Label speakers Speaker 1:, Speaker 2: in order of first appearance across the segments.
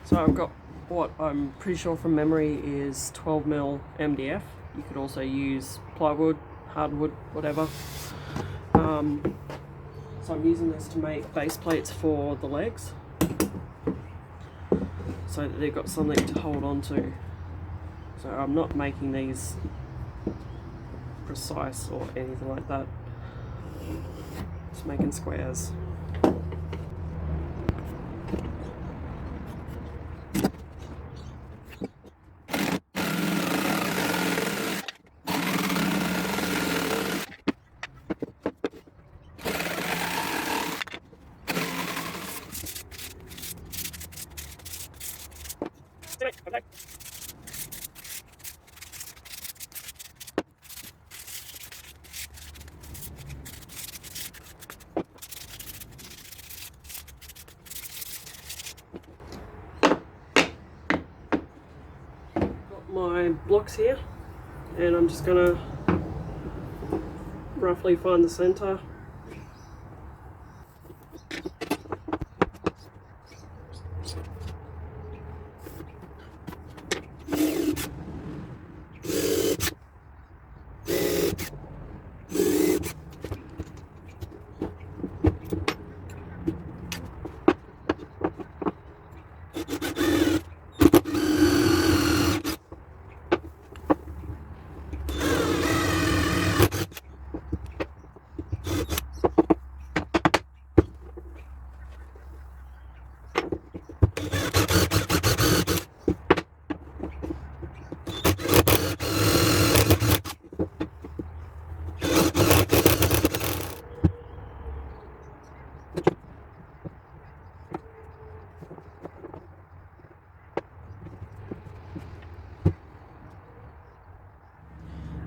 Speaker 1: So I've got what I'm pretty sure from memory is 12mm MDF. You could also use plywood, hardwood, whatever. So I'm using this to make base plates for the legs, so that they've got something to hold on to. So I'm not making these precise or anything like that. Just making squares. Got my blocks here, and I'm just gonna roughly find the center.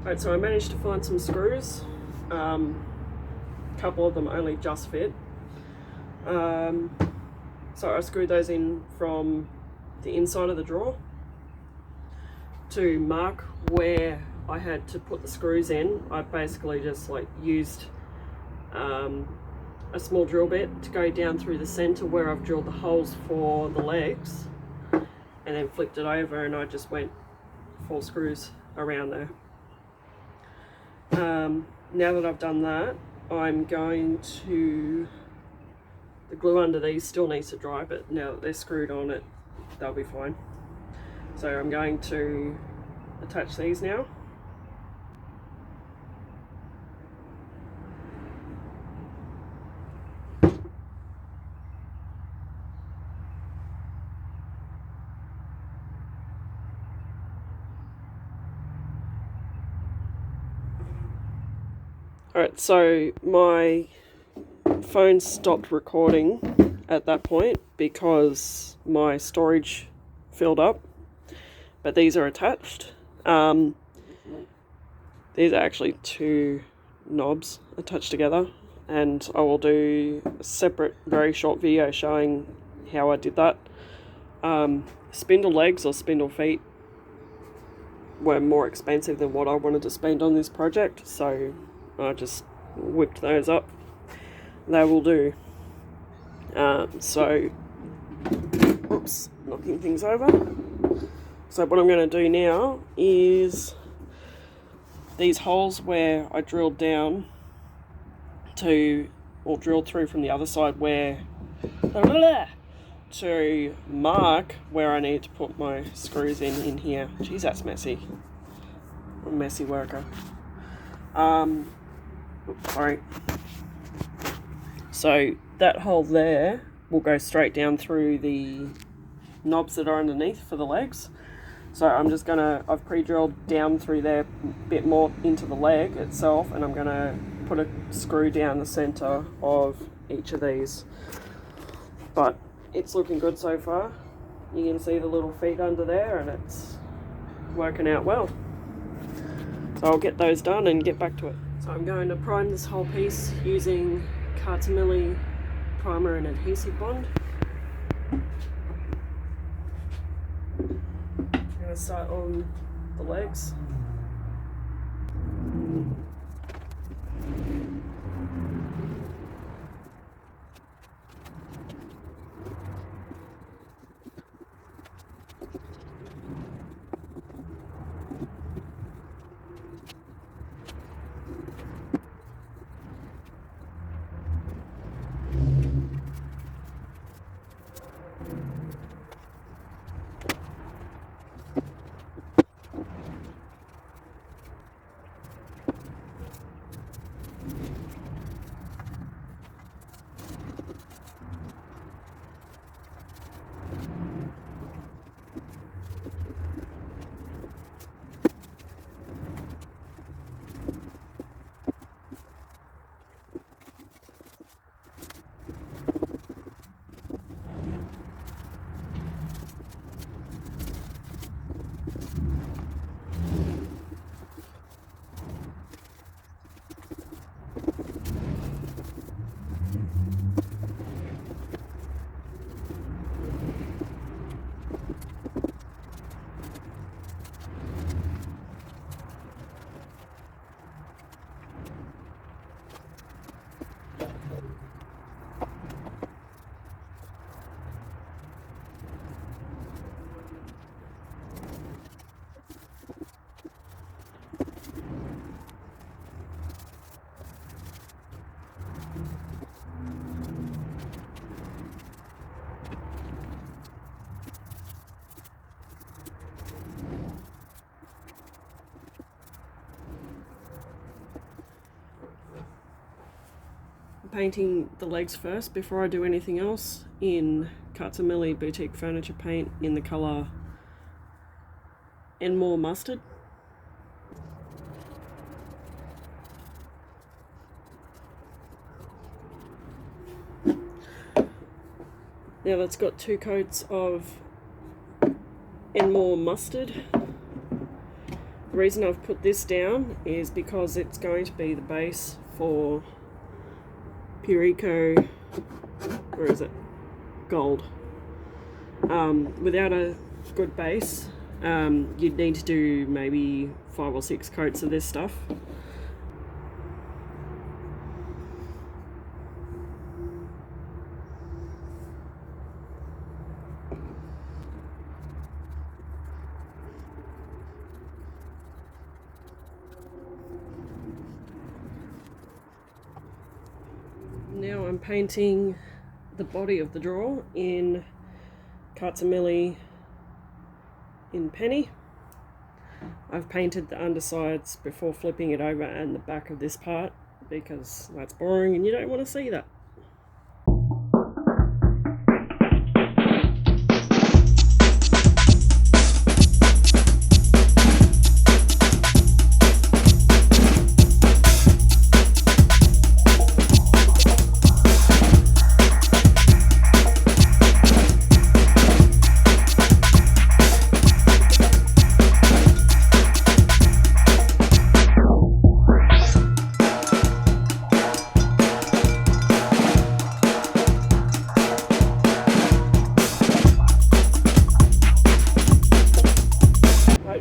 Speaker 1: Alright, so I managed to find some screws. A couple of them only just fit. So I screwed those in from the inside of the drawer to mark where I had to put the screws in. I basically just used a small drill bit to go down through the center where I've drilled the holes for the legs, and then flipped it over, and I just went 4 screws around there. Now that I've done that, I'm going to, the glue under these still needs to dry, but now that they're screwed on it, they'll be fine. So I'm going to attach these now. Alright, so my phone stopped recording at that point because my storage filled up, but these are attached. These are actually 2 knobs attached together, and I will do a separate very short video showing how I did that. Spindle legs or spindle feet were more expensive than what I wanted to spend on this project, so I just whipped those up. They will do. Oops, knocking things over. So what I'm going to do now is these holes where I drilled down to, or drilled through from the other side where, to mark where I need to put my screws in here. Jeez, that's messy. I'm a messy worker. Oops, sorry. So that hole there will go straight down through the knobs that are underneath for the legs. So I'm just gonna, I've pre-drilled down through there a bit more into the leg itself, and I'm gonna put a screw down the center of each of these. But it's looking good so far. You can see the little feet under there, and it's working out well. So I'll get those done and get back to it. So I'm going to prime this whole piece using Cartamilli primer and adhesive bond. I'm going to start on the legs. painting the legs first before I do anything else in Milli Boutique Furniture Paint in the colour Enmore Mustard. Now that's got 2 coats of Enmore Mustard. The reason I've put this down is because it's going to be the base for Purico, where is it? Gold. Without a good base, you'd need to do maybe 5 or 6 coats of this stuff. Now I'm painting the body of the drawer in Milli in Penny. I've painted the undersides before flipping it over and the back of this part because that's boring and you don't want to see that.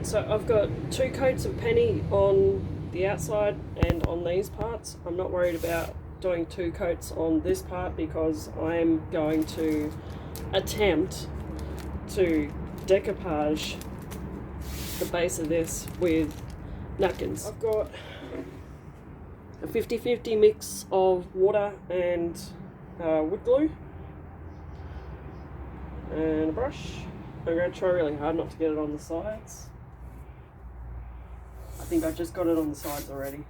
Speaker 1: So I've got 2 coats of Penny on the outside and on these parts. I'm not worried about doing 2 coats on this part because I am going to attempt to decoupage the base of this with napkins. I've got a 50-50 mix of water and wood glue and a brush. I'm going to try really hard not to get it on the sides. I think I just got it on the sides already.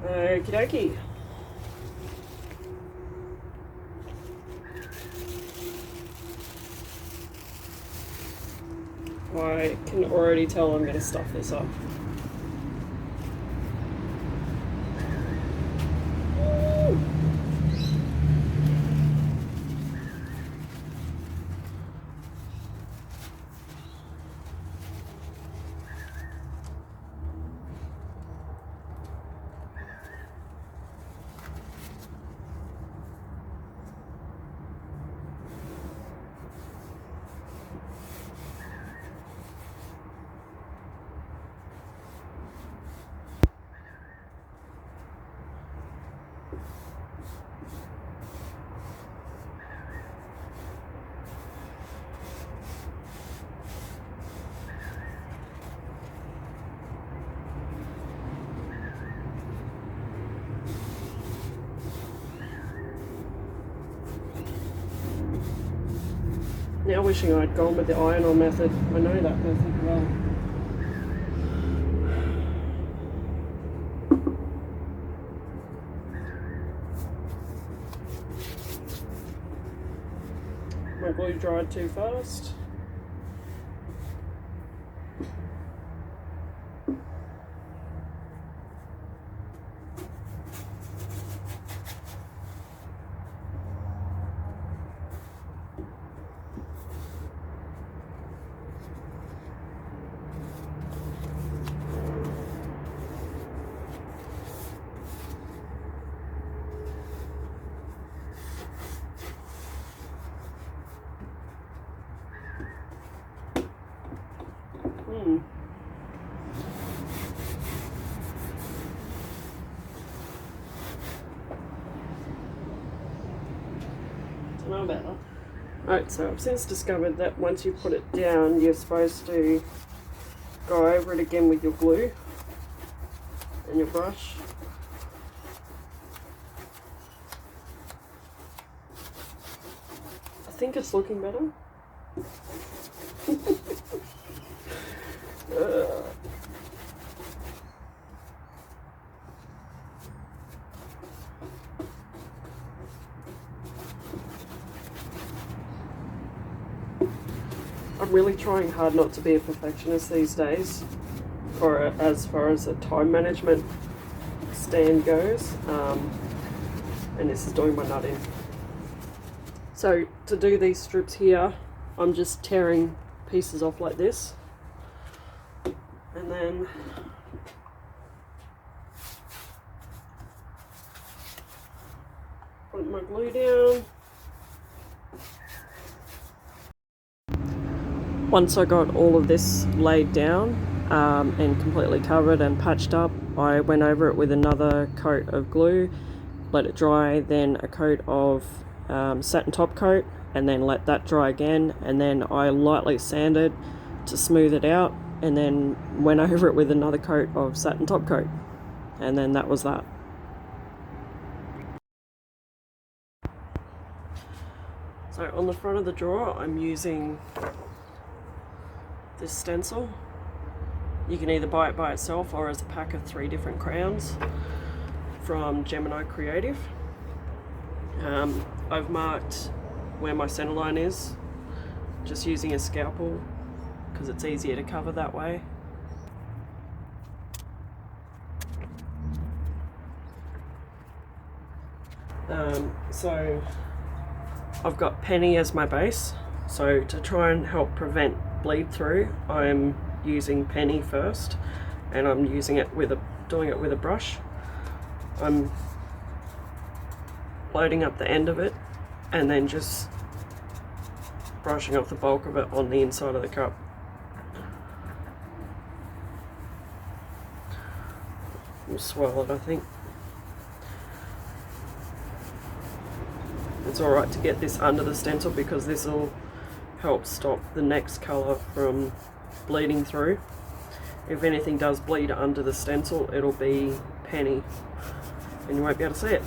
Speaker 1: Okie dokie. I can already tell I'm going to stuff this up. Now wishing I'd gone with the iron-on method. I know that method well. My glue dried too fast. Don't know about that. Right, so I've since discovered that once you put it down, you're supposed to go over it again with your glue and your brush think it's looking better. I'm really trying hard not to be a perfectionist these days, or as far as the time management stand goes, and this is doing my nut in. So to do these strips here, I'm just tearing pieces off like this, and then put my glue down. Once I got all of this laid down and completely covered and patched up, I went over it with another coat of glue, let it dry, then a coat of satin top coat, and then let that dry again, and then I lightly sanded to smooth it out, and then went over it with another coat of satin top coat, and then that was that. So on the front of the drawer, I'm using this stencil. You can either buy it by itself or as a pack of 3 different crowns from Gemini Creative. I've marked where my centerline is, just using a scalpel because it's easier to cover that way. So I've got penny as my base, so to try and help prevent bleed through, I'm using penny first, and I'm using it with doing it with a brush. I'm loading up the end of it and then just brushing off the bulk of it on the inside of the cup. We'll swirl it, I think. It's alright to get this under the stencil because this will help stop the next colour from bleeding through. If anything does bleed under the stencil, it'll be penny and you won't be able to see it.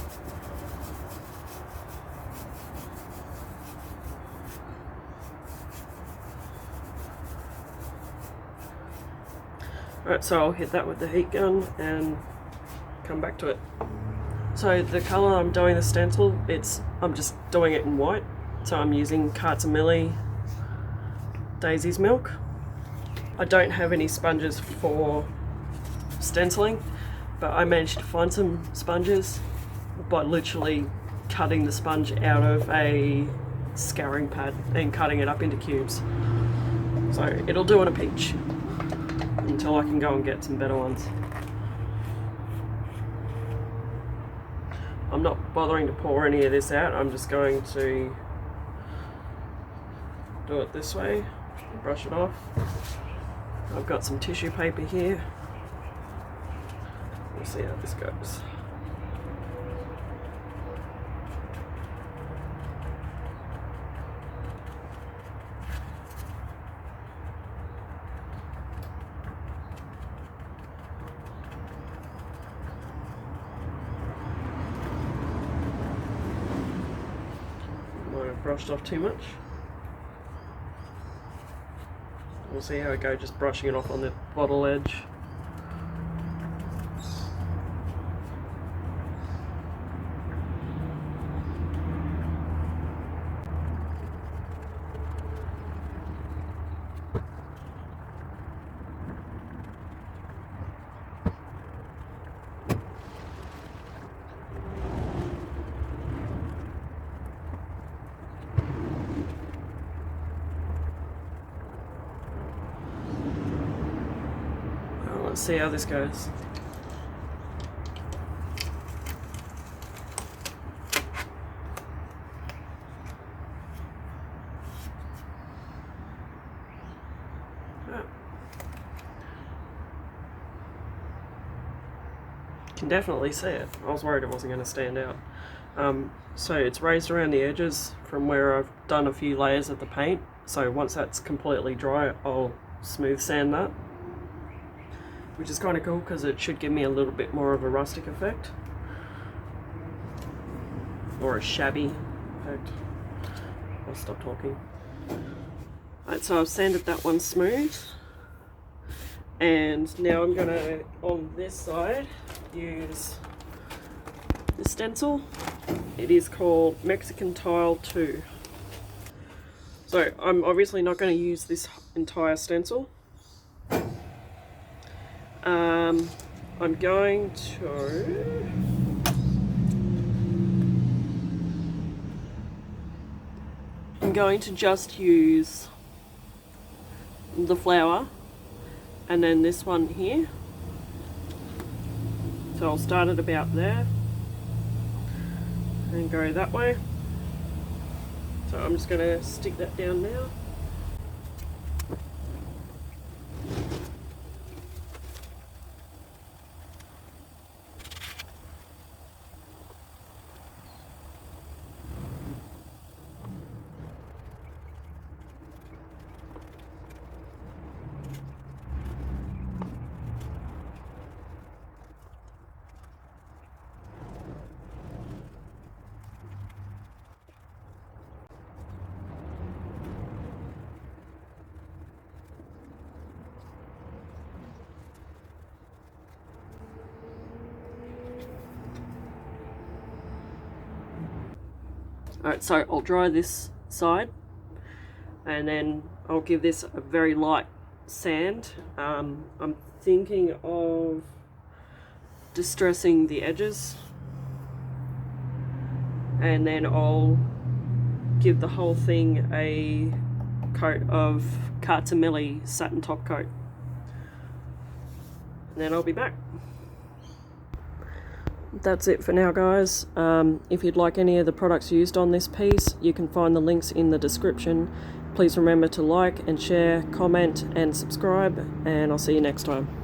Speaker 1: Alright, so I'll hit that with the heat gun and come back to it. So the colour I'm doing the stencil, I'm just doing it in white. So I'm using Cartamilli Daisy's Milk. I don't have any sponges for stenciling, but I managed to find some sponges by literally cutting the sponge out of a scouring pad and cutting it up into cubes. So it'll do on a peach until I can go and get some better ones. I'm not bothering to pour any of this out, I'm just going to do it this way, brush it off. I've got some tissue paper here. We'll see how this goes. Might have brushed off too much. We'll see how it goes, just brushing it off on the bottle edge. Let's see how this goes. Can definitely see it. I was worried it wasn't going to stand out. So it's raised around the edges from where I've done a few layers of the paint. So once that's completely dry, I'll smooth sand that, which is kind of cool because it should give me a little bit more of a rustic effect, or a shabby effect. I'll stop talking. Alright, so I've sanded that one smooth. And now I'm going to, on this side, use the stencil. It is called Mexican Tile 2. So I'm obviously not going to use this entire stencil. I'm going to just use the flower and then this one here. So I'll start it about there and go that way. So I'm just going to stick that down now. Alright, so I'll dry this side and then I'll give this a very light sand. I'm thinking of distressing the edges, and then I'll give the whole thing a coat of Cartamilli satin top coat. And then I'll be back. That's it for now, guys. If you'd like any of the products used on this piece, you can find the links in the description. Please remember to like and share, comment and subscribe, and I'll see you next time.